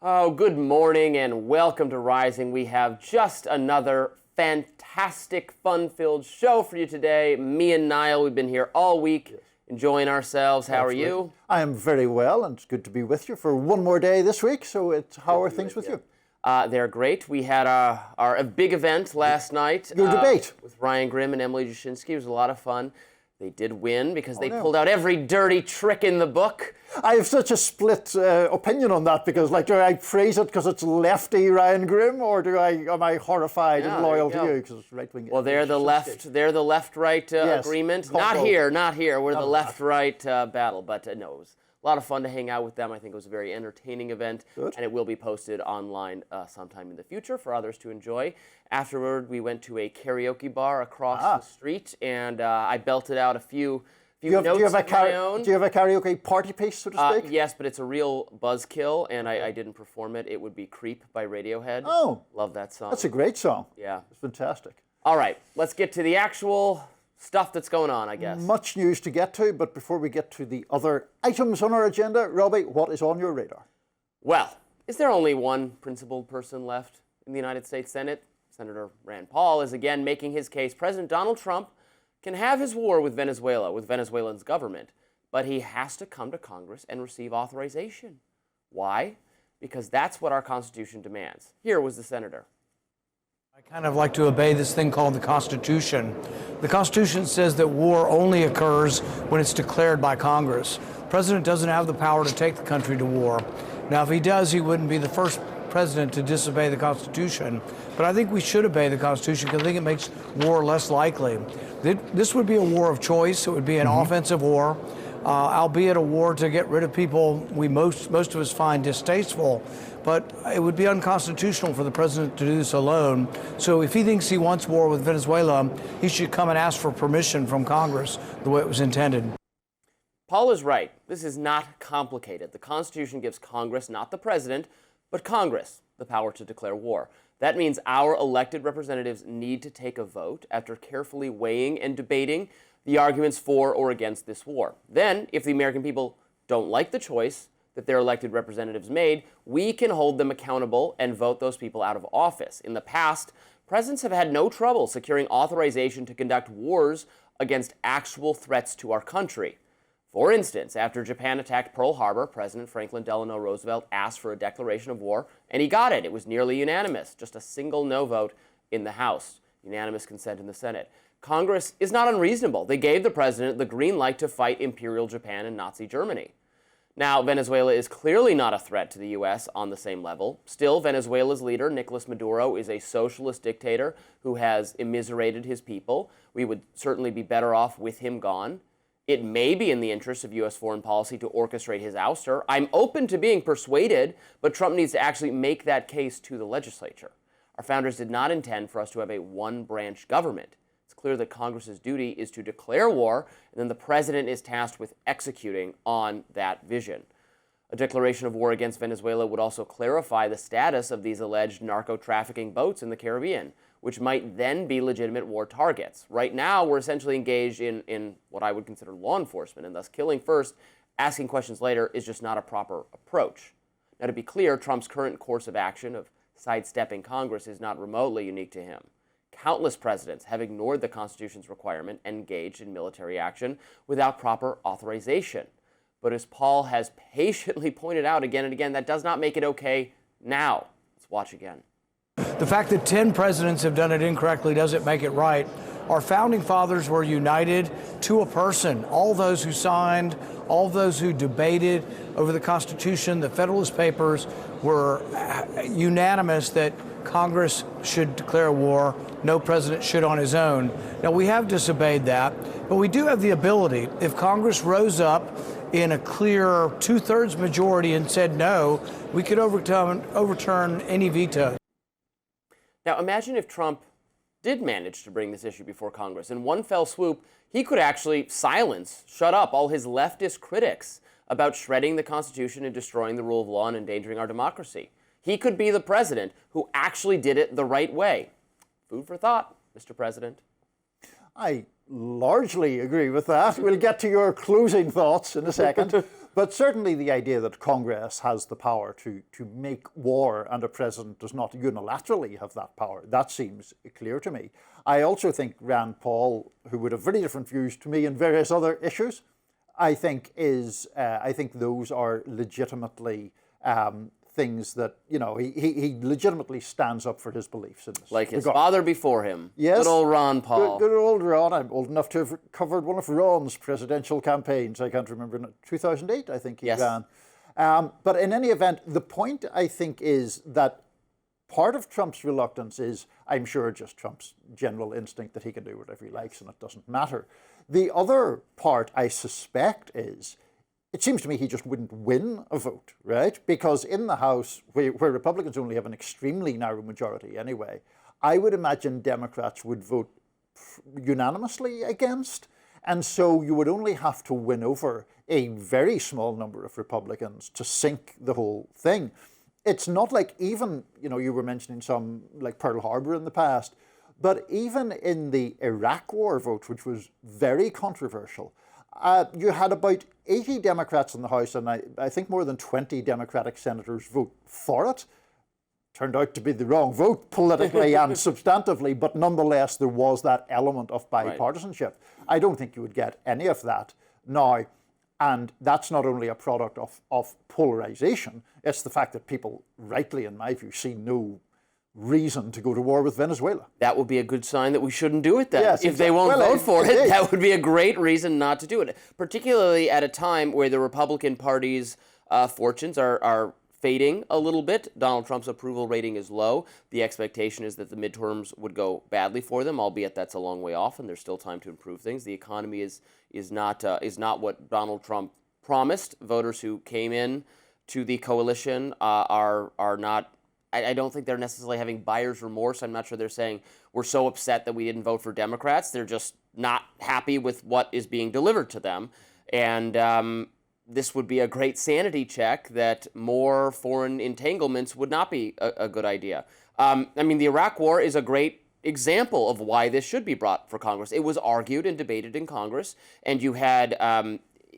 Oh, good morning and welcome to Rising. We have just another fantastic, fun-filled show for you today. Me and Niall, we've been here all week, enjoying ourselves. How Absolutely. are you? I am very well, and it's good to be with you for one more day this week. So, how are things with you? They're great. We had our big event last night. Your debate. With Ryan Grimm and Emily Jashinsky. It was a lot of fun. They did win because they no. pulled out every dirty trick in the book. I have such a split opinion on that because, do I praise it because it's lefty Ryan Grimm, or am I horrified and loyal to you because it's right wing? Well, they're the left-right Yes. agreement. Not here. We're the left-right battle. But no, it was a lot of fun to hang out with them. I think it was a very entertaining event, Good. and it will be posted online sometime in the future for others to enjoy. Afterward, we went to a karaoke bar across the street, and I belted out a few notes of my own. Do you have a karaoke party piece, so to speak? Yes, but it's a real buzzkill, and I didn't perform it. It would be Creep by Radiohead. Oh. Love that song. That's a great song. Yeah. It's fantastic. All right, let's get to the actual stuff that's going on, I guess. Much news to get to, but before we get to the other items on our agenda, Robby, what is on your radar? Well, is there only one principled person left in the United States Senate? Senator Rand Paul is again making his case. President Donald Trump can have his war with Venezuela, with Venezuela's government, but he has to come to Congress and receive authorization. Why? Because that's what our Constitution demands. Here was the senator. I kind of like to obey this thing called the Constitution. The Constitution says that war only occurs when it's declared by Congress. The president doesn't have the power to take the country to war. Now, if he does, he wouldn't be the first president to disobey the Constitution. But I think we should obey the Constitution because I think it makes war less likely. This would be a war of choice. It would be an offensive war, albeit a war to get rid of people most of us find distasteful. But it would be unconstitutional for the president to do this alone. So if he thinks he wants war with Venezuela, he should come and ask for permission from Congress the way it was intended. Paul is right. This is not complicated. The Constitution gives Congress, not the president, but Congress, the power to declare war. That means our elected representatives need to take a vote after carefully weighing and debating the arguments for or against this war. Then, if the American people don't like the choice that their elected representatives made, we can hold them accountable and vote those people out of office. In the past, presidents have had no trouble securing authorization to conduct wars against actual threats to our country. For instance, after Japan attacked Pearl Harbor, President Franklin Delano Roosevelt asked for a declaration of war, and he got it. It was nearly unanimous, just a single no vote in the House, unanimous consent in the Senate. Congress is not unreasonable. They gave the president the green light to fight Imperial Japan and Nazi Germany. Now, Venezuela is clearly not a threat to the U.S. on the same level. Still, Venezuela's leader, Nicolas Maduro, is a socialist dictator who has immiserated his people. We would certainly be better off with him gone. It may be in the interest of U.S. foreign policy to orchestrate his ouster. I'm open to being persuaded, but Trump needs to actually make that case to the legislature. Our founders did not intend for us to have a one-branch government. It's clear that Congress's duty is to declare war, and then the president is tasked with executing on that vision. A declaration of war against Venezuela would also clarify the status of these alleged narco-trafficking boats in the Caribbean, which might then be legitimate war targets. Right now, we're essentially engaged in what I would consider law enforcement, and thus killing first, asking questions later is just not a proper approach. Now, to be clear, Trump's current course of action of sidestepping Congress is not remotely unique to him. Countless presidents have ignored the Constitution's requirement and engaged in military action without proper authorization. But as Paul has patiently pointed out again and again, that does not make it okay now. Let's watch again. The fact that 10 presidents have done it incorrectly doesn't make it right. Our founding fathers were united to a person. All those who signed, all those who debated over the Constitution, the Federalist Papers, were unanimous that Congress should declare war. No president should on his own. Now, we have disobeyed that, but we do have the ability, if Congress rose up in a clear two-thirds majority and said no, we could overturn any veto. Now, imagine if Trump did manage to bring this issue before Congress. In one fell swoop, he could actually shut up all his leftist critics about shredding the Constitution and destroying the rule of law and endangering our democracy. He could be the president who actually did it the right way. Food for thought, Mr. President. I largely agree with that. We'll get to your closing thoughts in a second. But certainly the idea that Congress has the power to make war and a president does not unilaterally have that power, that seems clear to me. I also think Rand Paul, who would have very different views to me in various other issues, I think those are legitimately things that, he legitimately stands up for his beliefs in this. Like his father before him. Yes. Good old Ron Paul. Good old Ron. I'm old enough to have covered one of Ron's presidential campaigns. I can't remember, 2008, I think he ran. But in any event, the point, I think, is that part of Trump's reluctance is, I'm sure, just Trump's general instinct that he can do whatever he likes and it doesn't matter. The other part, I suspect, is it seems to me he just wouldn't win a vote, right? Because in the House, where Republicans only have an extremely narrow majority anyway, I would imagine Democrats would vote unanimously against. And so you would only have to win over a very small number of Republicans to sink the whole thing. It's not like even, you were mentioning some like Pearl Harbor in the past, but even in the Iraq War vote, which was very controversial, you had about 80 Democrats in the House, and I think more than 20 Democratic senators vote for it. Turned out to be the wrong vote politically and substantively, but nonetheless there was that element of bipartisanship. Right. I don't think you would get any of that now, and that's not only a product of polarization, it's the fact that people, rightly in my view, see no reason to go to war with Venezuela. That would be a good sign that we shouldn't do it then. Yes, if they won't vote for it, that would be a great reason not to do it, particularly at a time where the Republican Party's fortunes are fading a little bit. Donald Trump's approval rating is low. The expectation is that the midterms would go badly for them, albeit that's a long way off and there's still time to improve things. The economy is not what Donald Trump promised. Voters who came in to the coalition are not. I don't think they're necessarily having buyer's remorse. I'm not sure they're saying we're so upset that we didn't vote for Democrats. They're just not happy with what is being delivered to them. And this would be a great sanity check that more foreign entanglements would not be a good idea. The Iraq War is a great example of why this should be brought for Congress. It was argued and debated in Congress, and you had,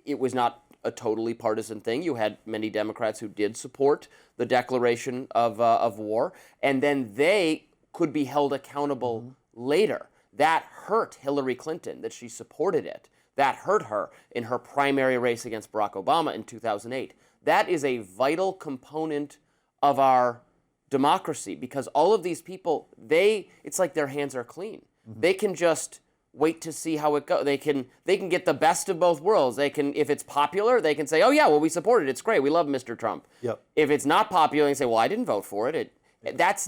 it was not a totally partisan thing. You had many Democrats who did support the declaration of war, and then they could be held accountable later. That hurt Hillary Clinton, that she supported it. That hurt her in her primary race against Barack Obama in 2008. That is a vital component of our democracy because all of these people, it's like their hands are clean. They can just wait to see how it goes. They can get the best of both worlds. They can, if it's popular, they can say, oh yeah, well, we support it. It's great. We love Mr. Trump. Yep. If it's not popular, they say, well, I didn't vote for it. That's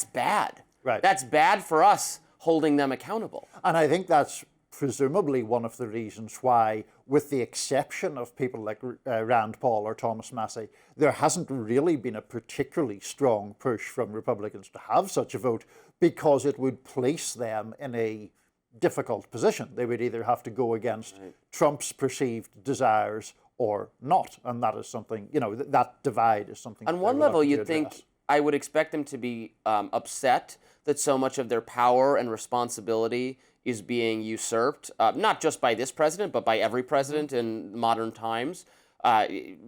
bad. Right. That's bad for us holding them accountable. And I think that's presumably one of the reasons why, with the exception of people like Rand Paul or Thomas Massie, there hasn't really been a particularly strong push from Republicans to have such a vote because it would place them in a difficult position. They would either have to go against Trump's perceived desires or not. And that is something, that divide is something. On one level, you'd think, I would expect them to be upset that so much of their power and responsibility is being usurped, not just by this president, but by every president in modern times.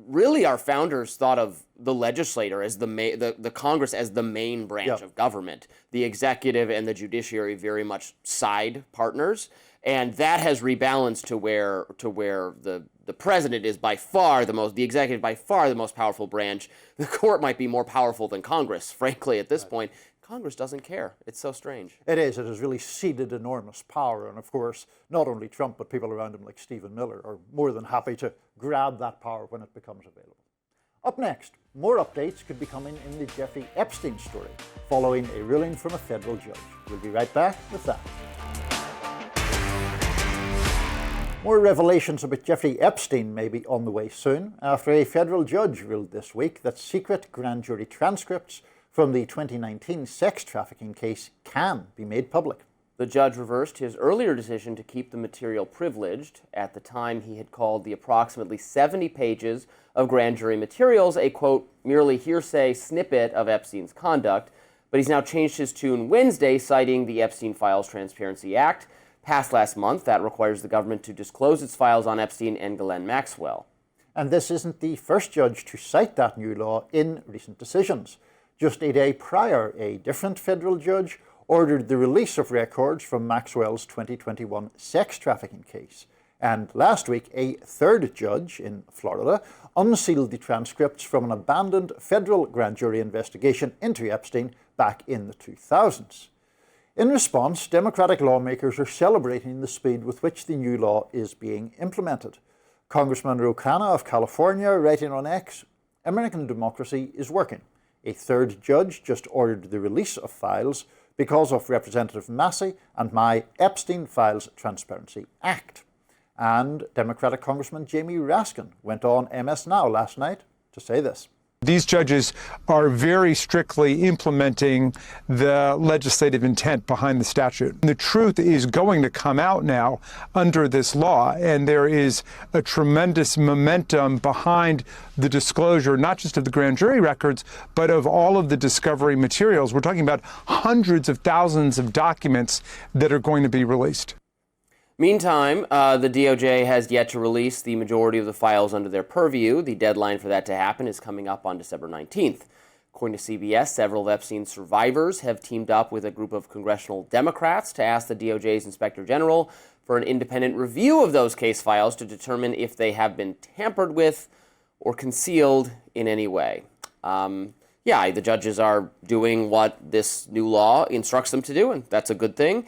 Really, our founders thought of the legislator as the Congress as the main branch of government. The executive and the judiciary very much side partners, and that has rebalanced to where the president is by far the executive by far the most powerful branch. The court might be more powerful than Congress, frankly, at this point. Congress doesn't care. It's so strange. It is. It has really ceded enormous power. And of course, not only Trump, but people around him like Stephen Miller are more than happy to grab that power when it becomes available. Up next, more updates could be coming in the Jeffrey Epstein story, following a ruling from a federal judge. We'll be right back with that. More revelations about Jeffrey Epstein may be on the way soon, after a federal judge ruled this week that secret grand jury transcripts from the 2019 sex trafficking case can be made public. The judge reversed his earlier decision to keep the material privileged. At the time, he had called the approximately 70 pages of grand jury materials a, quote, merely hearsay snippet of Epstein's conduct, but he's now changed his tune Wednesday, citing the Epstein Files Transparency Act, passed last month, that requires the government to disclose its files on Epstein and Ghislaine Maxwell. And this isn't the first judge to cite that new law in recent decisions. Just a day prior, a different federal judge ordered the release of records from Maxwell's 2021 sex trafficking case. And last week, a third judge in Florida unsealed the transcripts from an abandoned federal grand jury investigation into Epstein back in the 2000s. In response, Democratic lawmakers are celebrating the speed with which the new law is being implemented. Congressman Ro Khanna of California, writing on X, "American democracy is working. A third judge just ordered the release of files because of Representative Massey and my Epstein Files Transparency Act." And Democratic Congressman Jamie Raskin went on MS Now last night to say this. These judges are very strictly implementing the legislative intent behind the statute. The truth is going to come out now under this law, and there is a tremendous momentum behind the disclosure, not just of the grand jury records, but of all of the discovery materials. We're talking about hundreds of thousands of documents that are going to be released. Meantime, the DOJ has yet to release the majority of the files under their purview. The deadline for that to happen is coming up on December 19th. According to CBS, several of Epstein's survivors have teamed up with a group of congressional Democrats to ask the DOJ's Inspector General for an independent review of those case files to determine if they have been tampered with or concealed in any way. The judges are doing what this new law instructs them to do, and that's a good thing.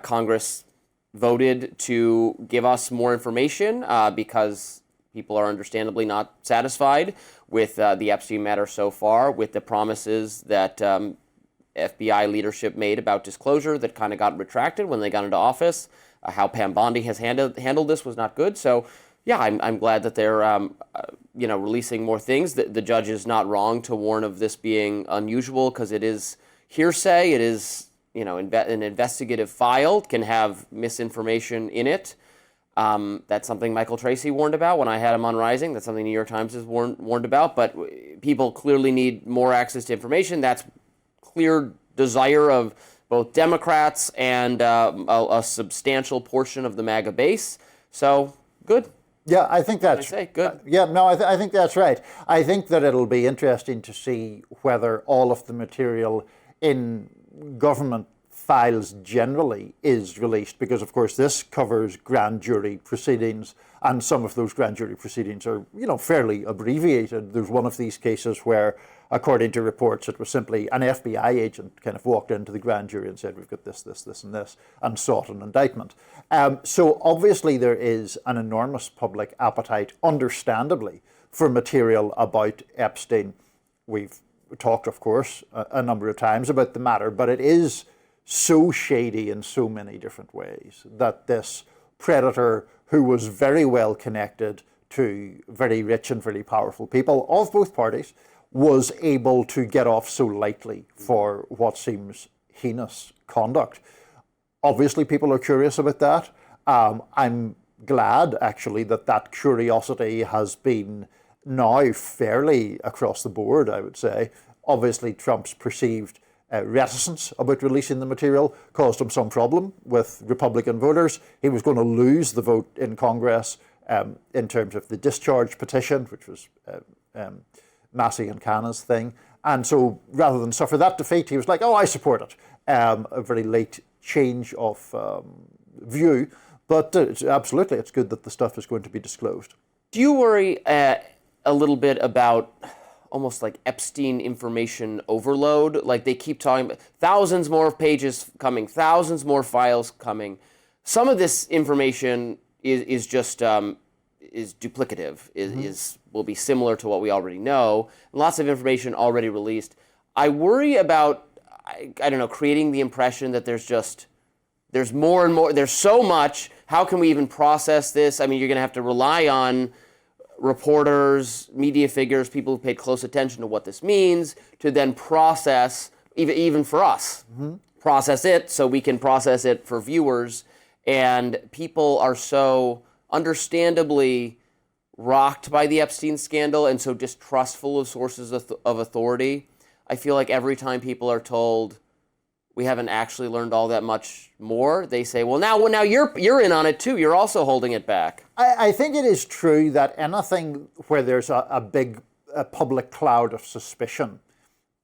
Congress voted to give us more information because people are understandably not satisfied with the Epstein matter so far, with the promises that FBI leadership made about disclosure that kind of got retracted when they got into office. How Pam Bondi has handled this was not good. So, I'm glad that they're releasing more things. The judge is not wrong to warn of this being unusual because it is hearsay. It is an investigative file can have misinformation in it. That's something Michael Tracy warned about when I had him on Rising. That's something New York Times has warned about. But people clearly need more access to information. That's clear desire of both Democrats and a substantial portion of the MAGA base. So, good. Yeah, I think that's good. I think that's right. I think that it'll be interesting to see whether all of the material in government files generally is released, because of course this covers grand jury proceedings, and some of those grand jury proceedings are fairly abbreviated. There's one of these cases where, according to reports, it was simply an FBI agent kind of walked into the grand jury and said, "We've got this, and this," and sought an indictment. So obviously there is an enormous public appetite, understandably, for material about Epstein. We've talked, of course, a number of times about the matter, but it is so shady in so many different ways that this predator, who was very well connected to very rich and very powerful people of both parties, was able to get off so lightly for what seems heinous conduct. Obviously, people are curious about that. I'm glad, actually, that curiosity has been now fairly across the board, I would say. Obviously, Trump's perceived reticence about releasing the material caused him some problem with Republican voters. He was going to lose the vote in Congress in terms of the discharge petition, which was Massey and Khanna's thing. And so rather than suffer that defeat, he was like, "Oh, I support it." A very late change of view. But absolutely, it's good that the stuff is going to be disclosed. Do you worry a little bit about almost like Epstein information overload? Like they keep talking about thousands more pages coming, thousands more files coming. Some of this information is just is duplicative, will be similar to what we already know. Lots of information already released. I worry about, I don't know, creating the impression that there's more and more, there's so much. How can we even process this? I mean, you're going to have to rely on reporters, media figures, people who paid close attention to what this means, to then process, even for us, process it so we can process it for viewers. And people are so understandably rocked by the Epstein scandal and so distrustful of sources of authority. I feel like every time people are told, we haven't actually learned all that much more. They say, well, now you're in on it too. You're also holding it back. I think it is true that anything where there's a big public cloud of suspicion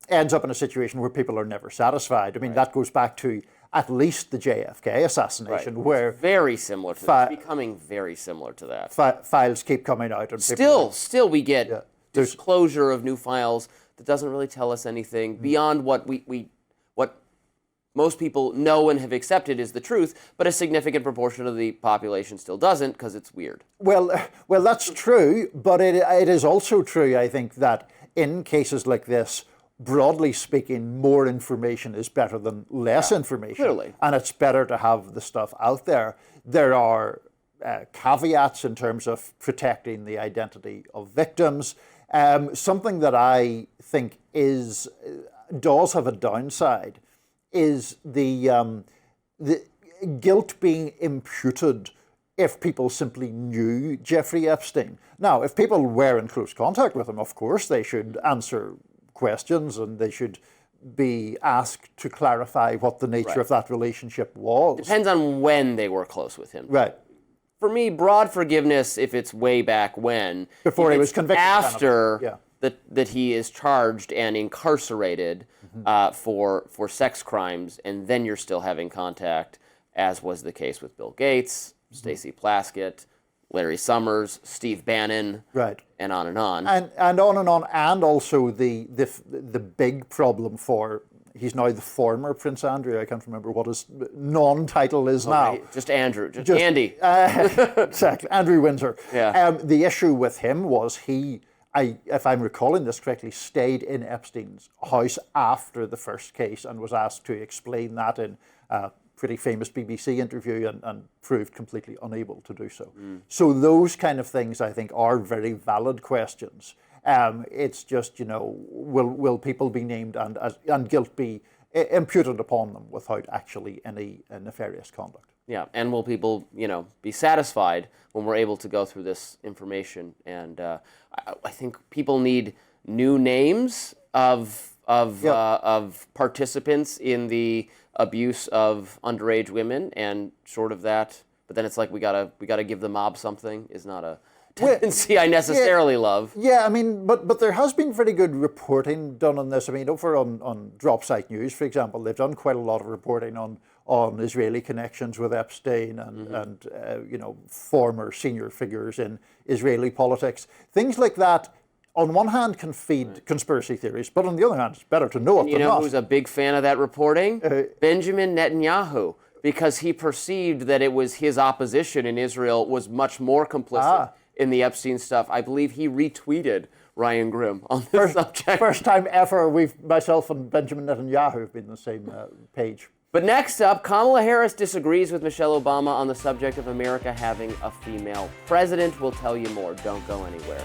ends up in a situation where people are never satisfied. I mean, that goes back to at least the JFK assassination, where it's very similar to that. It's becoming very similar to that. Files keep coming out. And still we get disclosure of new files that doesn't really tell us anything beyond what what most people know and have accepted is the truth, but a significant proportion of the population still doesn't because it's weird. Well, that's true, but it is also true, I think, that in cases like this, broadly speaking, more information is better than less information. Clearly. And it's better to have the stuff out there. There are caveats in terms of protecting the identity of victims. Something that I think does have a downside is the guilt being imputed if people simply knew Jeffrey Epstein. Now, if people were in close contact with him, of course, they should answer questions and they should be asked to clarify what the nature of that relationship was. Depends on when they were close with him. Right. For me, broad forgiveness if it's way back when. Before he was convicted. After that he is charged and incarcerated for sex crimes, and then you're still having contact, as was the case with Bill Gates, Stacey Plaskett, Larry Summers, Steve Bannon, and on and on. And on and on, and also the big problem for, he's now the former Prince Andrew, I can't remember what his non-title is now. Just Andrew, just Andy. Exactly, Andrew Windsor. Yeah. The issue with him was if I'm recalling this correctly, stayed in Epstein's house after the first case and was asked to explain that in a pretty famous BBC interview and proved completely unable to do so. So those kind of things, I think, are very valid questions. It's just, will people be named and guilt be imputed upon them without actually any nefarious conduct? Yeah, and will people, be satisfied when we're able to go through this information? And I think people need new names of participants in the abuse of underage women, and short of that, but then it's like we gotta give the mob something is not a tendency I necessarily love. Yeah, I mean, but there has been very good reporting done on this. I mean, over on Dropsite News, for example, they've done quite a lot of reporting on Israeli connections with Epstein and former senior figures in Israeli politics. Things like that, on one hand, can feed conspiracy theories, but on the other hand, it's better to know it than not. You know who's a big fan of that reporting? Benjamin Netanyahu, because he perceived that it was his opposition in Israel was much more complicit in the Epstein stuff. I believe he retweeted Ryan Grimm on this subject. First time ever myself and Benjamin Netanyahu have been on the same page. But next up, Kamala Harris disagrees with Michelle Obama on the subject of America having a female president. We'll tell you more. Don't go anywhere.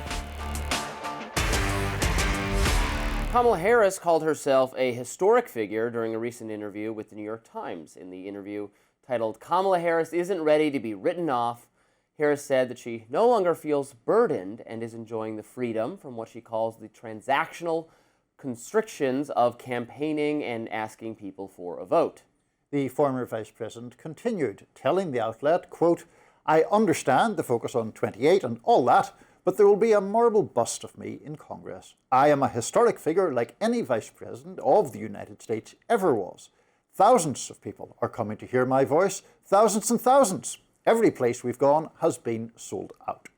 Kamala Harris called herself a historic figure during a recent interview with the New York Times. In the interview titled "Kamala Harris Isn't Ready to Be Written Off," Harris said that she no longer feels burdened and is enjoying the freedom from what she calls the transactional constrictions of campaigning and asking people for a vote. The former vice president continued, telling the outlet, quote, "I understand the focus on 28 and all that, but there will be a marble bust of me in Congress. I am a historic figure like any vice president of the United States ever was. Thousands of people are coming to hear my voice, thousands and thousands. Every place we've gone has been sold out."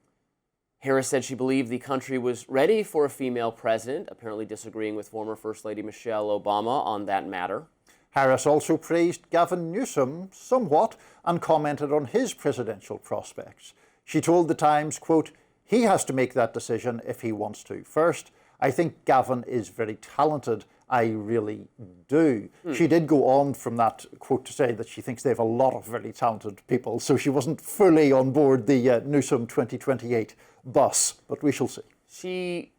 Harris said she believed the country was ready for a female president, apparently disagreeing with former First Lady Michelle Obama on that matter. Harris also praised Gavin Newsom somewhat and commented on his presidential prospects. She told the Times, quote, "He has to make that decision if he wants to. First, I think Gavin is very talented. I really do." She did go on from that quote to say that she thinks they have a lot of very talented people, so she wasn't fully on board the Newsom 2028 bus, but we shall see.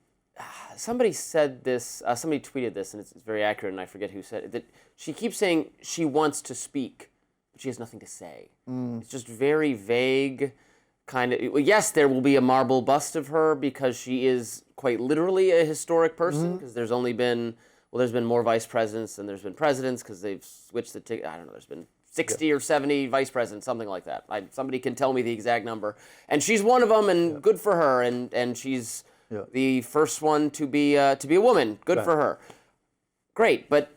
Somebody said this, somebody tweeted this, and it's very accurate, and I forget who said it, that she keeps saying she wants to speak, but she has nothing to say. It's just very vague. Kind of, yes, there will be a marble bust of her because she is quite literally a historic person, because there's only been, well, there's been more vice presidents than there's been presidents because they've switched the ticket. I don't know, there's been 60 or 70 vice presidents, something like that. Somebody can tell me the exact number. And she's one of them, and good for her. And she's the first one to be a woman. Good for her. Great, but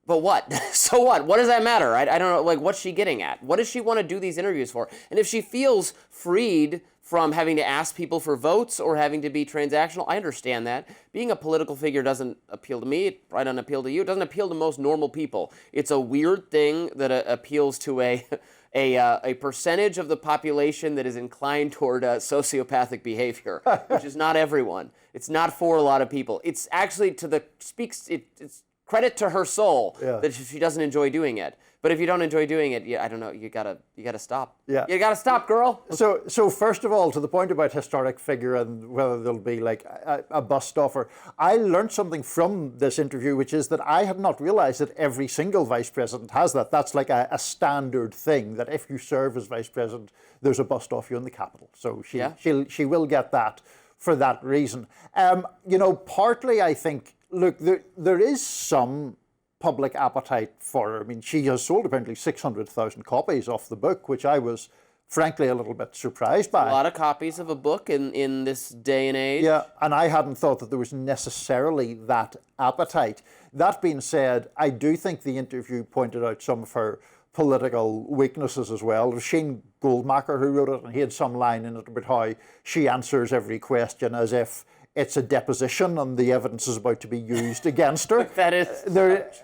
what? So what? What does that matter? I don't know, like, what's she getting at? What does she want to do these interviews for? And if she feels freed from having to ask people for votes or having to be transactional, I understand that. Being a political figure doesn't appeal to me. It probably doesn't appeal to you. It doesn't appeal to most normal people. It's a weird thing that appeals to a percentage of the population that is inclined toward sociopathic behavior, which is not everyone. It's not for a lot of people. It's actually it's credit to her soul that she doesn't enjoy doing it. But if you don't enjoy doing it, I don't know, you gotta stop. Yeah. You gotta stop, girl. So first of all, to the point about historic figure and whether there'll be like a bust offer, I learned something from this interview, which is that I had not realized that every single vice president has that. That's like a standard thing, that if you serve as vice president, there's a bust off you in the Capitol. So she will get that for that reason. Partly I think, look, there is some public appetite for her. I mean, she has sold apparently 600,000 copies of the book, which I was frankly a little bit surprised by. A lot of copies of a book in this day and age. Yeah, and I hadn't thought that there was necessarily that appetite. That being said, I do think the interview pointed out some of her political weaknesses as well. It was Shane Goldmacher who wrote it, and he had some line in it about how she answers every question as if it's a deposition and the evidence is about to be used against her. That is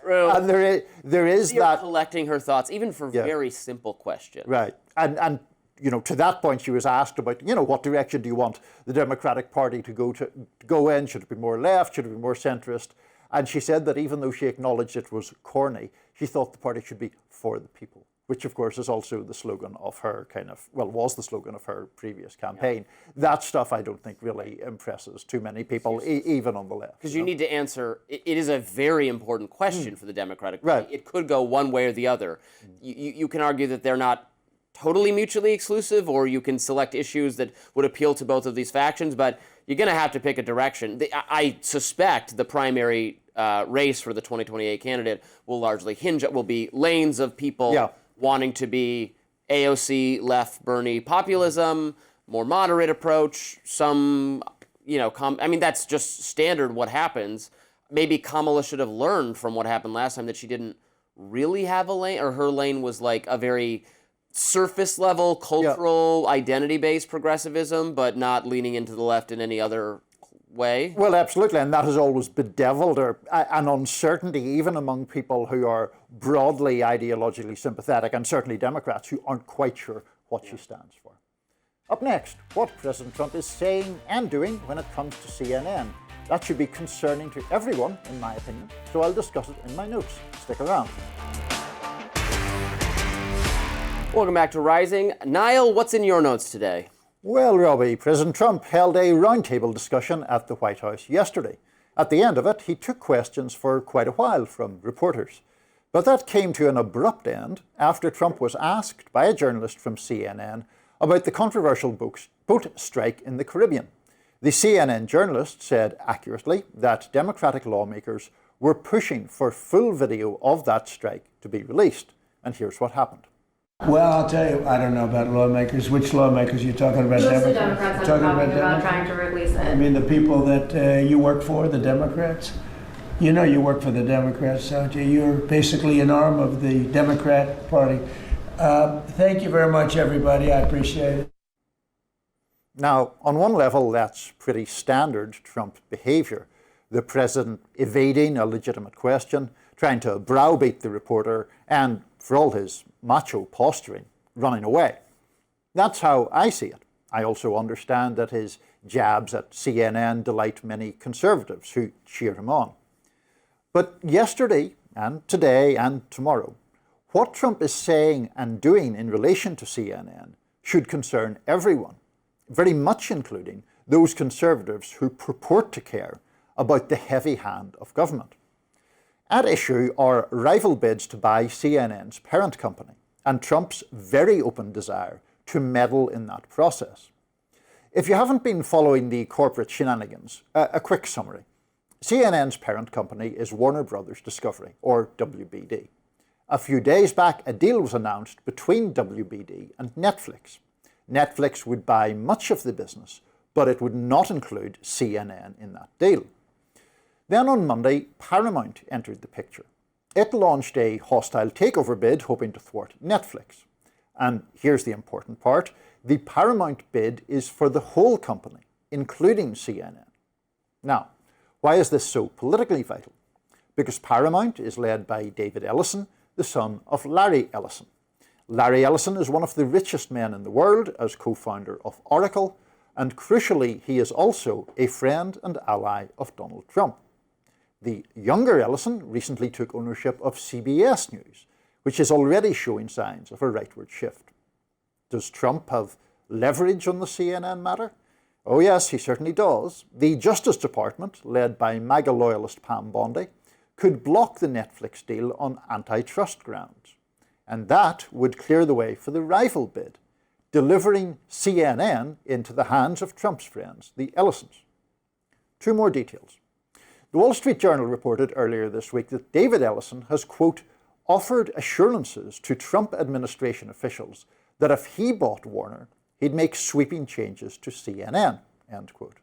true. And there is You're that collecting her thoughts, even for very simple questions. Right. And to that point, she was asked about, what direction do you want the Democratic Party to go in? Should it be more left? Should it be more centrist? And she said that even though she acknowledged it was corny, she thought the party should be for the people, which of course is also the slogan of her was the slogan of her previous campaign. That stuff I don't think really impresses too many people, even on the left. Because you need to answer, it is a very important question for the Democratic Party. Right. It could go one way or the other. You can argue that they're not totally mutually exclusive, or you can select issues that would appeal to both of these factions, but you're going to have to pick a direction. I suspect the primary race for the 2028 candidate will be lanes of people wanting to be AOC, left, Bernie populism, more moderate approach, some, that's just standard what happens. Maybe Kamala should have learned from what happened last time that she didn't really have a lane, or her lane was like a very surface level cultural identity-based progressivism, but not leaning into the left in any other way. Well, absolutely, and that has always bedeviled her, an uncertainty even among people who are broadly ideologically sympathetic, and certainly Democrats who aren't quite sure what she stands for. Up next, what President Trump is saying and doing when it comes to CNN. That should be concerning to everyone, in my opinion, so I'll discuss it in my notes. Stick around. Welcome back to Rising. Niall, what's in your notes today? Well, Robby, President Trump held a roundtable discussion at the White House yesterday. At the end of it, he took questions for quite a while from reporters. But that came to an abrupt end after Trump was asked by a journalist from CNN about the controversial boat strike in the Caribbean. The CNN journalist said accurately that Democratic lawmakers were pushing for full video of that strike to be released. And here's what happened. Well, I'll tell you, I don't know about lawmakers. Which lawmakers are you talking about? Mostly Democrats are talking about trying to release it. I mean, the people that you work for, the Democrats? You know you work for the Democrats, don't you? You're basically an arm of the Democrat Party. Thank you very much, everybody. I appreciate it. Now, on one level, that's pretty standard Trump behavior. The president evading a legitimate question, trying to browbeat the reporter, and for all his macho posturing, running away. That's how I see it. I also understand that his jabs at CNN delight many conservatives who cheer him on. But yesterday, and today, and tomorrow, what Trump is saying and doing in relation to CNN should concern everyone, very much including those conservatives who purport to care about the heavy hand of government. At issue are rival bids to buy CNN's parent company and Trump's very open desire to meddle in that process. If you haven't been following the corporate shenanigans, a quick summary. CNN's parent company is Warner Brothers Discovery, or WBD. A few days back, a deal was announced between WBD and Netflix. Netflix would buy much of the business, but it would not include CNN in that deal. Then on Monday, Paramount entered the picture. It launched a hostile takeover bid hoping to thwart Netflix. And here's the important part, the Paramount bid is for the whole company, including CNN. Now, why is this so politically vital? Because Paramount is led by David Ellison, the son of Larry Ellison. Larry Ellison is one of the richest men in the world as co-founder of Oracle, and crucially, he is also a friend and ally of Donald Trump. The younger Ellison recently took ownership of CBS News, which is already showing signs of a rightward shift. Does Trump have leverage on the CNN matter? Oh yes, he certainly does. The Justice Department, led by MAGA loyalist Pam Bondi, could block the Netflix deal on antitrust grounds. And that would clear the way for the rival bid, delivering CNN into the hands of Trump's friends, the Ellisons. Two more details. The Wall Street Journal reported earlier this week that David Ellison has, quote, offered assurances to Trump administration officials that if he bought Warner, he'd make sweeping changes to CNN, end quote.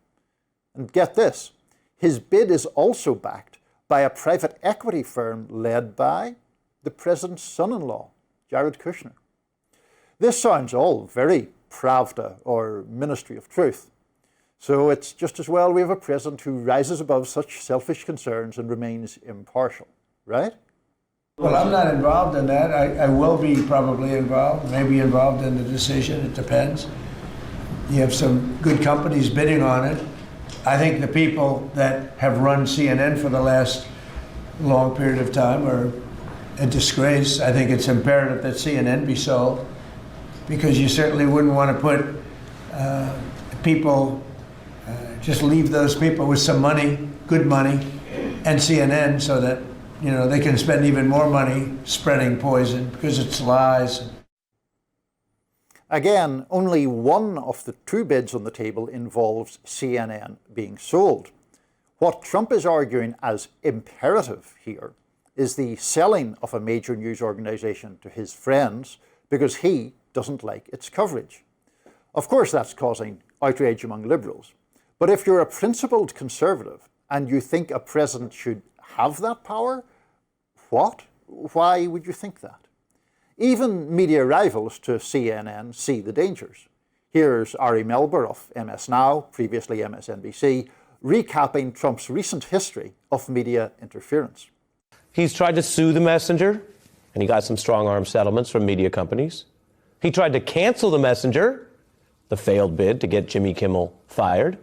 And get this, his bid is also backed by a private equity firm led by the president's son-in-law, Jared Kushner. This sounds all very Pravda, or Ministry of Truth. So it's just as well we have a president who rises above such selfish concerns and remains impartial, right? Well, I'm not involved in that. I will be probably involved, maybe involved in the decision. It depends. You have some good companies bidding on it. I think the people that have run CNN for the last long period of time are a disgrace. I think it's imperative that CNN be sold, because you certainly wouldn't want to put people, just leave those people with some money, good money, and CNN so that they can spend even more money spreading poison because it's lies. Again, only one of the two bids on the table involves CNN being sold. What Trump is arguing as imperative here is the selling of a major news organization to his friends because he doesn't like its coverage. Of course, that's causing outrage among liberals. But if you're a principled conservative and you think a president should have that power, what? Why would you think that? Even media rivals to CNN see the dangers. Here's Ari Melber of MS Now, previously MSNBC, recapping Trump's recent history of media interference. He's tried to sue the messenger, and he got some strong-arm settlements from media companies. He tried to cancel the messenger, the failed bid to get Jimmy Kimmel fired.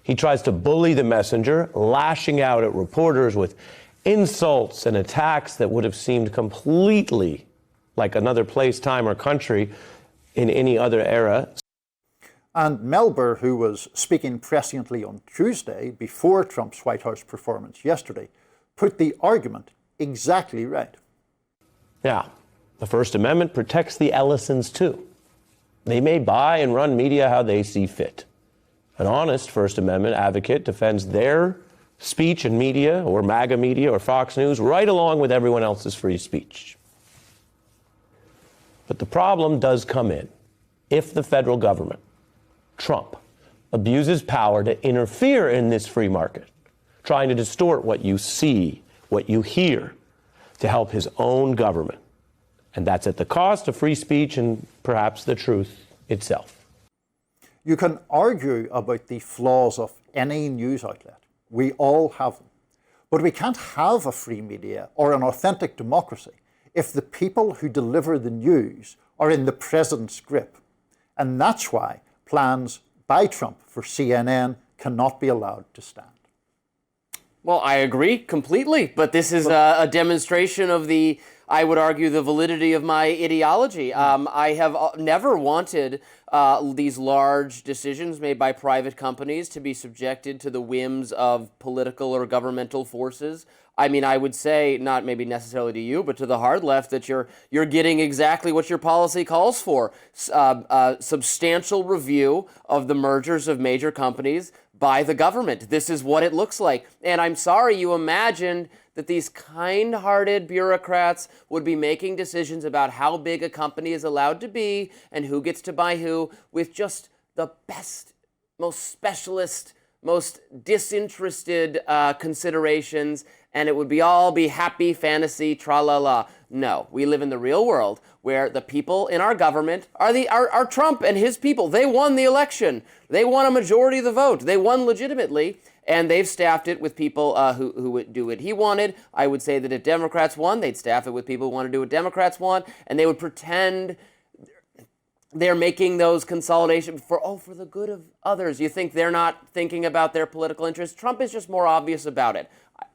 He tries to bully the messenger, lashing out at reporters with insults and attacks that would have seemed completely like another place, time, or country in any other era. And Melber, who was speaking presciently on Tuesday before Trump's White House performance yesterday, put the argument exactly right. Yeah, the First Amendment protects the Ellisons too. They may buy and run media how they see fit. An honest First Amendment advocate defends their speech and media, or MAGA media, or Fox News, right along with everyone else's free speech. But the problem does come in if the federal government, Trump, abuses power to interfere in this free market, trying to distort what you see, what you hear, to help his own government. And that's at the cost of free speech and perhaps the truth itself. You can argue about the flaws of any news outlet. We all have them. But we can't have a free media or an authentic democracy if the people who deliver the news are in the president's grip. And that's why plans by Trump for CNN cannot be allowed to stand. Well, I agree completely, but this is a demonstration of I would argue, the validity of my ideology. I have never wanted these large decisions made by private companies to be subjected to the whims of political or governmental forces. I mean, I would say, not maybe necessarily to you, but to the hard left, that you're getting exactly what your policy calls for. Substantial review of the mergers of major companies by the government. This is what it looks like. And I'm sorry you imagined that these kind-hearted bureaucrats would be making decisions about how big a company is allowed to be and who gets to buy who with just the best, most specialist, most disinterested considerations, and it would all be happy fantasy, tra-la-la. No, we live in the real world where the people in our government are Trump and his people. They won the election. They won a majority of the vote. They won legitimately, and they've staffed it with people who would do what he wanted. I would say that if Democrats won, they'd staff it with people who want to do what Democrats want, and they would pretend they're making those consolidations for the good of others. You think they're not thinking about their political interests? Trump is just more obvious about it.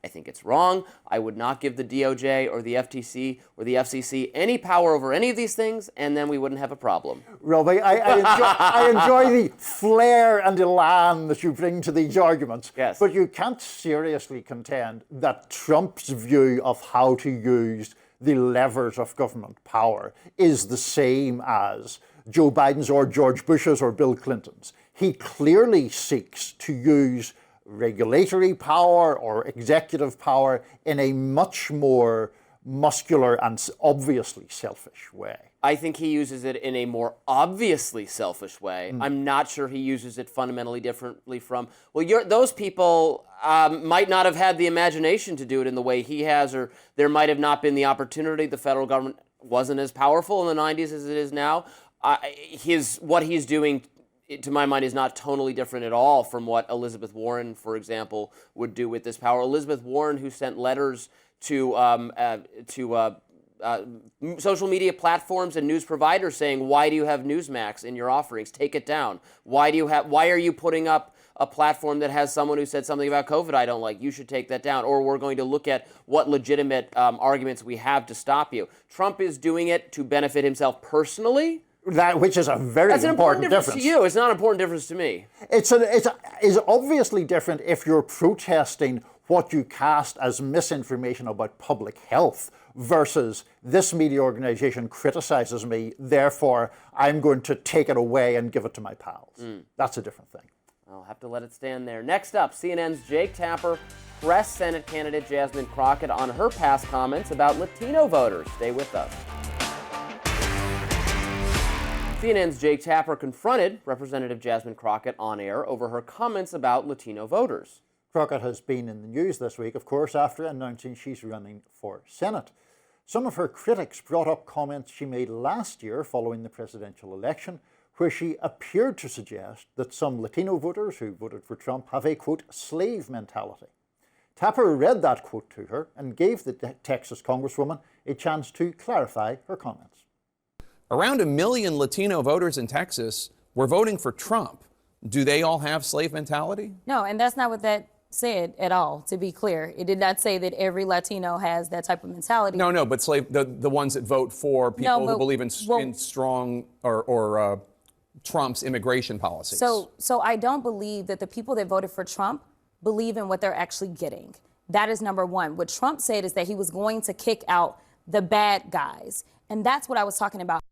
I think it's wrong. I would not give the DOJ or the FTC or the FCC any power over any of these things, and then we wouldn't have a problem. Robby, I enjoy the flair and elan that you bring to these arguments. Yes. But you can't seriously contend that Trump's view of how to use the levers of government power is the same as Joe Biden's or George Bush's or Bill Clinton's. He clearly seeks to use regulatory power or executive power in a much more muscular and obviously selfish way. I think he uses it in a more obviously selfish way. I'm not sure he uses it fundamentally differently from, those people might not have had the imagination to do it in the way he has, or there might have not been the opportunity. The federal government wasn't as powerful in the 90s as it is now. What he's doing, to my mind, is not tonally different at all from what Elizabeth Warren, for example, would do with this power. Elizabeth Warren, who sent letters to social media platforms and news providers saying, "Why do you have Newsmax in your offerings? Take it down. Why are you putting up a platform that has someone who said something about COVID I don't like? You should take that down, or we're going to look at what legitimate arguments we have to stop you." Trump is doing it to benefit himself personally. Which is a very important difference to you. It's not an important difference to me. It's obviously different if you're protesting what you cast as misinformation about public health versus this media organization criticizes me, therefore I'm going to take it away and give it to my pals. That's a different thing. I'll have to let it stand there. Next up, CNN's Jake Tapper pressed Senate candidate Jasmine Crockett on her past comments about Latino voters. Stay with us. CNN's Jake Tapper confronted Representative Jasmine Crockett on air over her comments about Latino voters. Crockett has been in the news this week, of course, after announcing she's running for Senate. Some of her critics brought up comments she made last year following the presidential election, where she appeared to suggest that some Latino voters who voted for Trump have a, quote, slave mentality. Tapper read that quote to her and gave the Texas Congresswoman a chance to clarify her comments. Around 1 million Latino voters in Texas were voting for Trump. Do they all have slave mentality? No, and that's not what that said at all, to be clear. It did not say that every Latino has that type of mentality. No, but the ones that vote for people who believe in strong or Trump's immigration policies. So I don't believe that the people that voted for Trump believe in what they're actually getting. That is number one. What Trump said is that he was going to kick out the bad guys. And that's what I was talking about.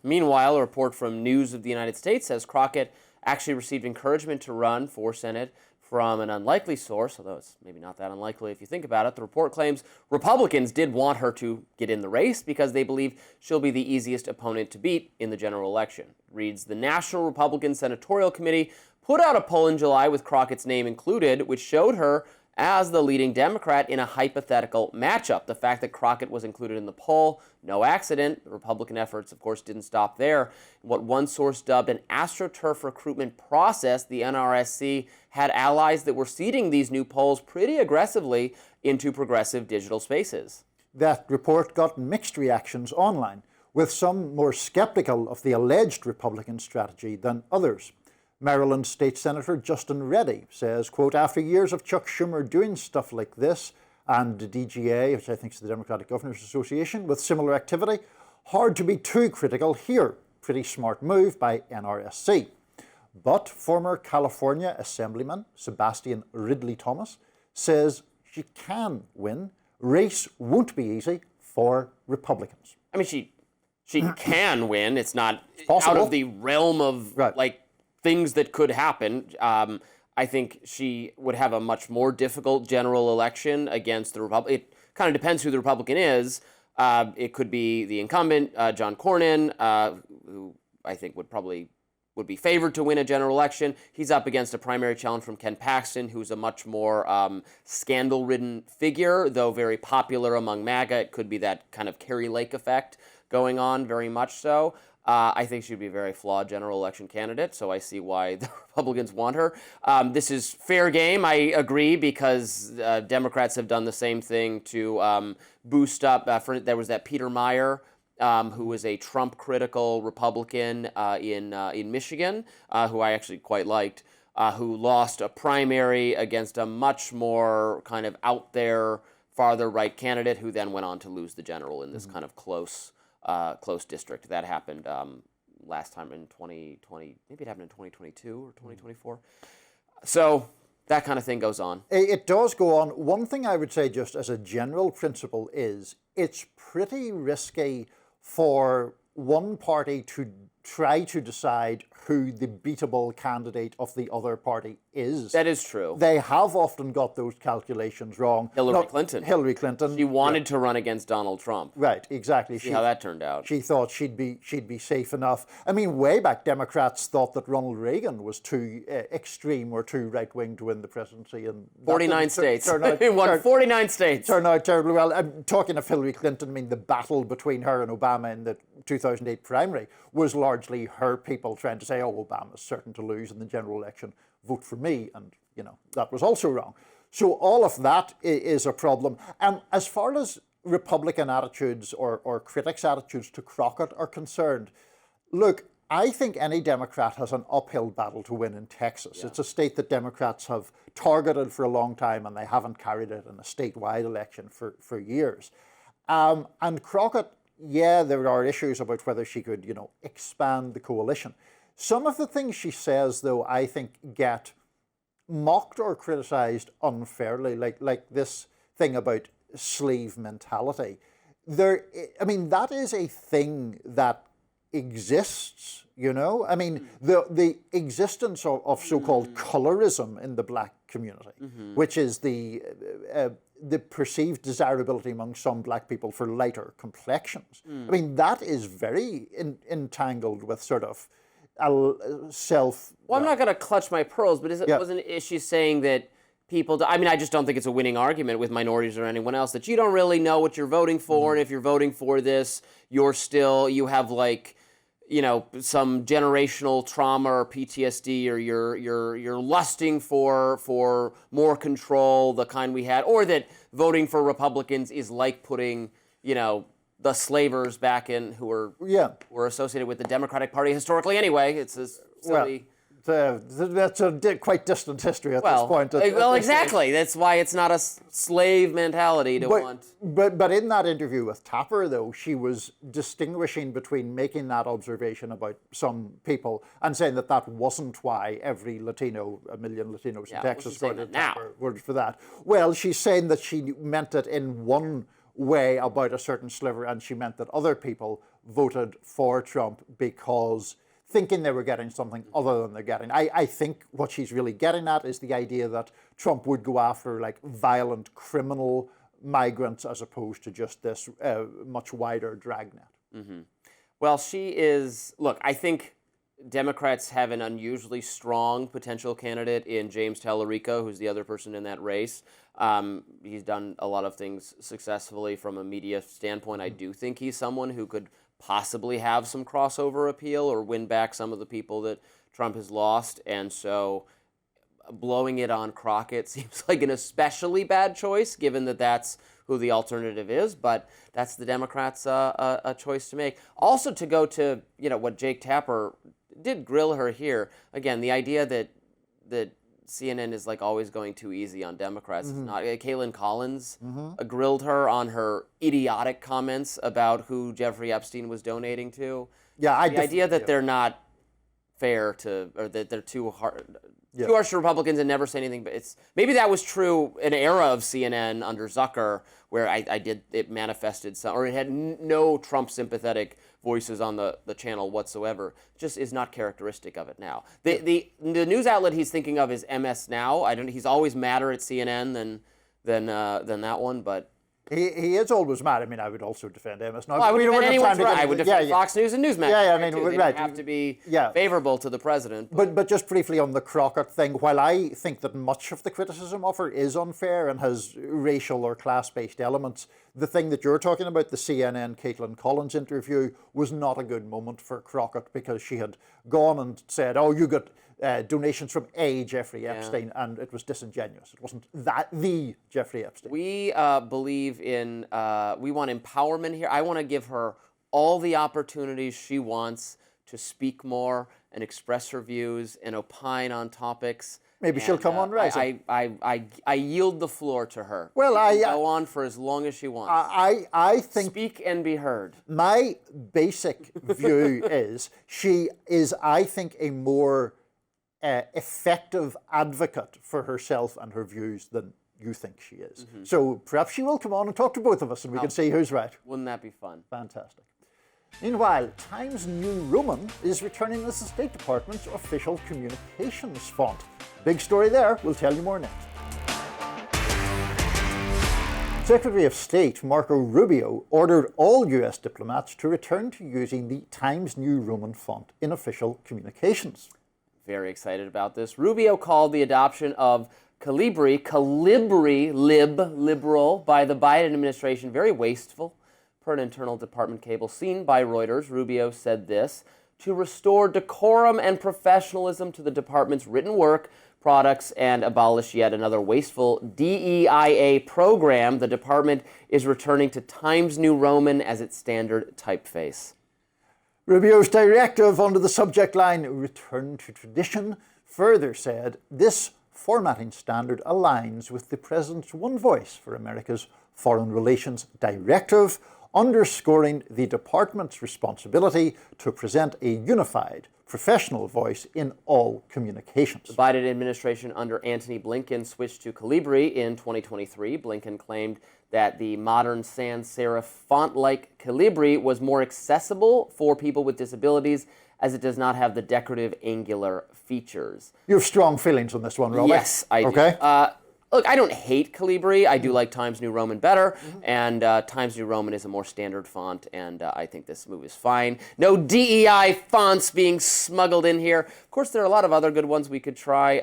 Meanwhile, a report from News of the United States says Crockett actually received encouragement to run for Senate from an unlikely source, although it's maybe not that unlikely if you think about it. The report claims Republicans did want her to get in the race because they believe she'll be the easiest opponent to beat in the general election. It reads, the National Republican Senatorial Committee put out a poll in July with Crockett's name included, which showed her as the leading Democrat in a hypothetical matchup. The fact that Crockett was included in the poll, no accident. The Republican efforts, of course, didn't stop there. What one source dubbed an AstroTurf recruitment process, the NRSC had allies that were seeding these new polls pretty aggressively into progressive digital spaces. That report got mixed reactions online, with some more skeptical of the alleged Republican strategy than others. Maryland State Senator Justin Reddy says, quote, after years of Chuck Schumer doing stuff like this and the DGA, which I think is the Democratic Governors Association, with similar activity, hard to be too critical here. Pretty smart move by NRSC. But former California Assemblyman Sebastian Ridley Thomas says she can win. Race won't be easy for Republicans. I mean, she can win. It's not possible. out of the realm of, things that could happen. I think she would have a much more difficult general election against the Republican. It kind of depends who the Republican is. It could be the incumbent, John Cornyn, who I think would be favored to win a general election. He's up against a primary challenge from Ken Paxton, who's a much more scandal-ridden figure, though very popular among MAGA. It could be that kind of Carrie Lake effect going on, very much so. I think she'd be a very flawed general election candidate, so I see why the Republicans want her. This is fair game, I agree, because Democrats have done the same thing to boost up. There was that Peter Meyer, who was a Trump-critical Republican in Michigan, who I actually quite liked, who lost a primary against a much more kind of out there, farther right candidate, who then went on to lose the general in this kind of close district. That happened last time in 2020. Maybe it happened in 2022 or 2024. So that kind of thing goes on. It does go on. One thing I would say, just as a general principle, is it's pretty risky for one party to try to decide who the beatable candidate of the other party is. That is true. They have often got those calculations wrong. Hillary Clinton. She wanted to run against Donald Trump. Right, exactly. See how that turned out. She thought she'd be safe enough. I mean, way back, Democrats thought that Ronald Reagan was too extreme or too right-wing to win the presidency. And 49 states. He won 49 states. Turned out terribly well. I'm talking of Hillary Clinton. I mean, the battle between her and Obama in the 2008 primary was largely her people trying to say, oh, Obama's certain to lose in the general election, vote for me. And, that was also wrong. So all of that is a problem. As far as Republican attitudes or critics' attitudes to Crockett are concerned, look, I think any Democrat has an uphill battle to win in Texas. Yeah. It's a state that Democrats have targeted for a long time, and they haven't carried it in a statewide election for years. And Crockett, yeah, there are issues about whether she could, expand the coalition. Some of the things she says, though, I think get mocked or criticized unfairly, like this thing about slave mentality. That is a thing that exists, I mean, the existence of so-called colorism in the black community, which is the perceived desirability among some black people for lighter complexions. I mean, that is very entangled with sort of self... Well, I'm not going to clutch my pearls, but is she saying that people... I just don't think it's a winning argument with minorities or anyone else, that you don't really know what you're voting for, and if you're voting for this, you have some generational trauma or PTSD, or you're lusting for more control, the kind we had, or that voting for Republicans is like putting, the slavers back in who were associated with the Democratic Party historically anyway. It's a silly... that's a quite distant history at this point. Exactly. That's why it's not a slave mentality to want... But in that interview with Tapper, though, she was distinguishing between making that observation about some people and saying that wasn't why every Latino, 1 million Latinos in Texas voted for that. Well, she's saying that she meant it in one way about a certain sliver, and she meant that other people voted for Trump because... thinking they were getting something other than they're getting. I think what she's really getting at is the idea that Trump would go after violent criminal migrants as opposed to just this much wider dragnet. Mm-hmm. Well, she is... Look, I think Democrats have an unusually strong potential candidate in James Tallarico, who's the other person in that race. He's done a lot of things successfully from a media standpoint. I do think he's someone who could possibly have some crossover appeal or win back some of the people that Trump has lost. And so blowing it on Crockett seems like an especially bad choice, given that that's who the alternative is. But that's the Democrats' a choice to make. Also, to go to what Jake Tapper did grill her here. Again, the idea that CNN is always going too easy on Democrats. Mm-hmm. Not Kaylin Collins grilled her on her idiotic comments about who Jeffrey Epstein was donating to. Yeah, the idea that they're not fair to, or that they're too hard. Too harsh to Republicans and never say anything, but maybe that was true in an era of CNN under Zucker, where it manifested some, or it had no Trump sympathetic voices on the channel whatsoever. Just is not characteristic of it now. The news outlet he's thinking of is MS Now. He's always madder at CNN than that one, but. He is always mad. I mean, I would also defend MS Now. Well, I would defend anyone's right. I would defend Fox News and Newsmakers. I mean, they don't have to be favorable to the president. But just briefly on the Crockett thing, while I think that much of the criticism of her is unfair and has racial or class-based elements, the thing that you're talking about, the CNN Caitlin Collins interview, was not a good moment for Crockett because she had gone and said, "Oh, you got donations from a Jeffrey Epstein," and it was disingenuous. It wasn't the Jeffrey Epstein. We believe in, we want empowerment here. I want to give her all the opportunities she wants to speak more and express her views and opine on topics. Maybe she'll come on Rising. I yield the floor to her. Well, she can go on for as long as she wants. I think speak and be heard. My basic view is she is, I think, a more effective advocate for herself and her views than you think she is. Mm-hmm. So perhaps she will come on and talk to both of us and we can see who's right. Wouldn't that be fun? Fantastic. Meanwhile, Times New Roman is returning as the State Department's official communications font. Big story there. We'll tell you more next. Secretary of State Marco Rubio ordered all US diplomats to return to using the Times New Roman font in official communications. Very excited about this. Rubio called the adoption of Calibri, liberal, by the Biden administration very wasteful. Per an internal department cable seen by Reuters, Rubio said this: to restore decorum and professionalism to the department's written work, products, and abolish yet another wasteful DEIA program, the department is returning to Times New Roman as its standard typeface. Rubio's directive under the subject line, Return to Tradition, further said this formatting standard aligns with the President's One Voice for America's Foreign Relations Directive, underscoring the department's responsibility to present a unified, professional voice in all communications. The Biden administration under Antony Blinken switched to Calibri in 2023. Blinken claimed that the modern sans serif font-like Calibri was more accessible for people with disabilities as it does not have the decorative angular features. You have strong feelings on this one, Robby. Yes, I do. Okay. Look, I don't hate Calibri. I do like Times New Roman better, and Times New Roman is a more standard font, and I think this move is fine. No DEI fonts being smuggled in here. Of course, there are a lot of other good ones we could try.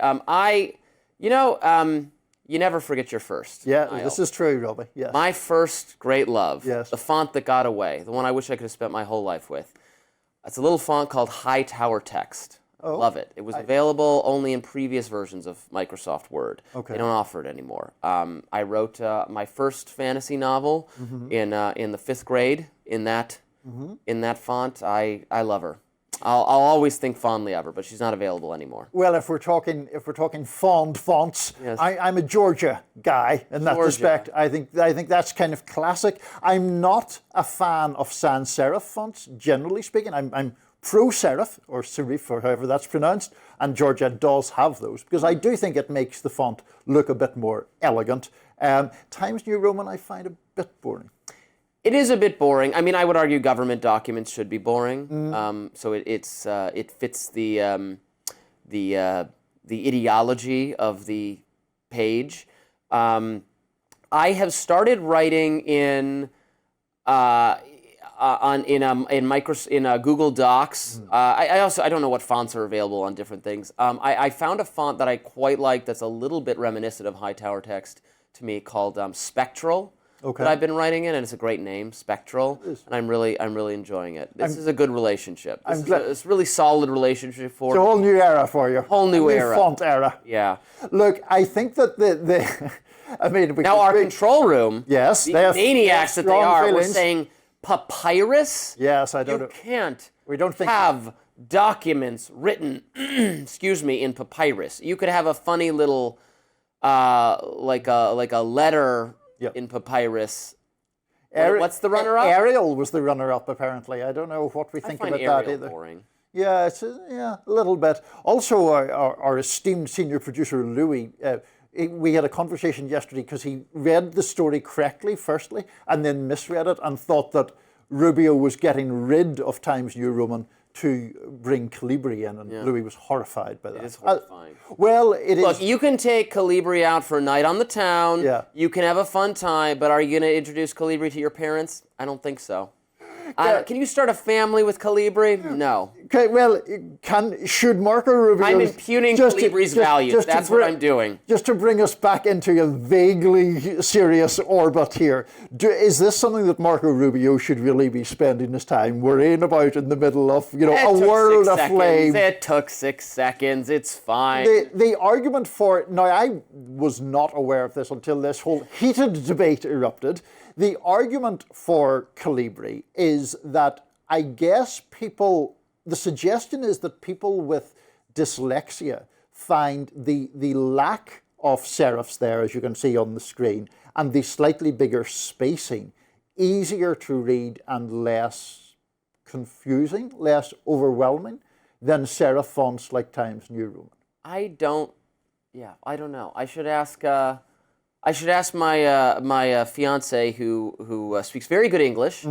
You never forget your first. Yeah, Niall. This is true, Robby. Yes. My first great love, yes. The font that got away, the one I wish I could have spent my whole life with. It's a little font called High Tower Text. Oh. Love it. It was available only in previous versions of Microsoft Word. Okay. They don't offer it anymore. I wrote my first fantasy novel in the 5th grade in that font. I love her. I'll always think fondly of her, but she's not available anymore. Well, if we're talking fond fonts, yes. I'm a Georgia guy in that respect. I think that's kind of classic. I'm not a fan of sans serif fonts, generally speaking. I'm pro-serif, or serif, or however that's pronounced, and Georgia does have those, because I do think it makes the font look a bit more elegant. Times New Roman I find a bit boring. It is a bit boring. I mean, I would argue government documents should be boring. So it fits the ideology of the page. I have started writing in Google Docs. I don't know what fonts are available on different things. I found a font that I quite like that's a little bit reminiscent of High Tower Text to me, called Spectral. Okay. That I've been writing in, and it's a great name, Spectral, and I'm really enjoying it. This is a good relationship. It's a really solid relationship for It's a whole new era for you. Whole new era. Font era. Yeah. Look, I think that our control room. Yes, the maniacs that they are. We're saying papyrus. Yes, I don't know. We don't have documents written, in papyrus. You could have a funny little, like a letter. Yep. In papyrus. What's the runner-up? Ariel was the runner-up, apparently. I don't know what we think about that either. Boring. Yeah, it's a little bit. Also, our esteemed senior producer, Louis, we had a conversation yesterday because he read the story correctly, firstly, and then misread it and thought that Rubio was getting rid of Times New Roman to bring Calibri in, and Louis was horrified by that. It is horrifying. Well, it is. Look, you can take Calibri out for a night on the town. Yeah. You can have a fun time, but are you going to introduce Calibri to your parents? I don't think so. Can you start a family with Calibri? No. Okay, well, should Marco Rubio... I'm impugning Calibri's values. That's what I'm doing. Just to bring us back into a vaguely serious orbit here, is this something that Marco Rubio should really be spending his time worrying about in the middle of, a world aflame? It took 6 seconds. It's fine. The argument for... Now, I was not aware of this until this whole heated debate erupted. The argument for Calibri is that I guess the suggestion is that people with dyslexia find the lack of serifs there, as you can see on the screen, and the slightly bigger spacing easier to read and less confusing, less overwhelming than serif fonts like Times New Roman. I don't know. I should ask my fiance who speaks very good English,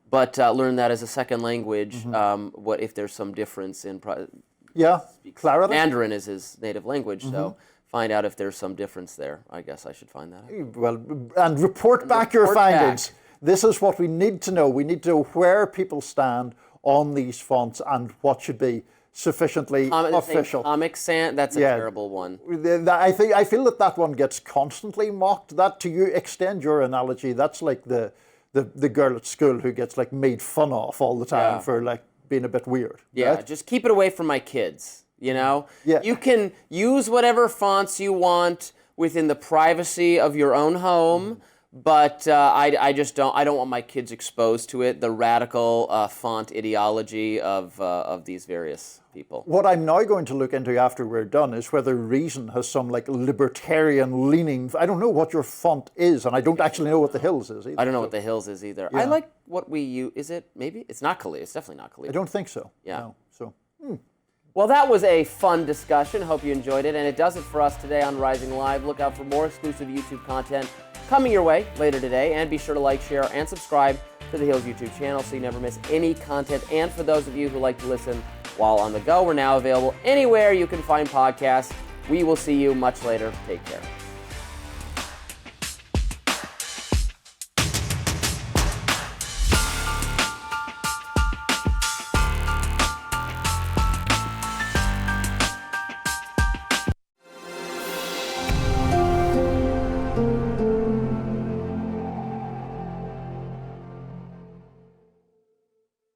but learned that as a second language. What if there's some difference in? Clarity. Mandarin is his native language, so find out if there's some difference there. I guess I should find that out. Well, and report back your findings. This is what we need to know. We need to know where people stand on these fonts and what should be sufficiently official. Comic Sans, that's a terrible one. I feel that one gets constantly mocked. That, to you extend your analogy, that's like the girl at school who gets like made fun of all the time for like being a bit weird. Yeah, right? Just keep it away from my kids. Yeah. You can use whatever fonts you want within the privacy of your own home. But I don't want my kids exposed to it, the radical font ideology of these various people. What I'm now going to look into after we're done is whether Reason has some like libertarian leaning. I don't know what your font is, and I don't actually know what the Hills is either. I don't know what the Hills is either. I like what we use. Is it maybe? It's not Calibri. It's definitely not Calibri. I don't think so. Yeah. No, so. Well, that was a fun discussion. Hope you enjoyed it. And it does it for us today on Rising Live. Look out for more exclusive YouTube content coming your way later today. And be sure to like, share, and subscribe to the Hills YouTube channel so you never miss any content. And for those of you who like to listen while on the go, we're now available anywhere you can find podcasts. We will see you much later. Take care.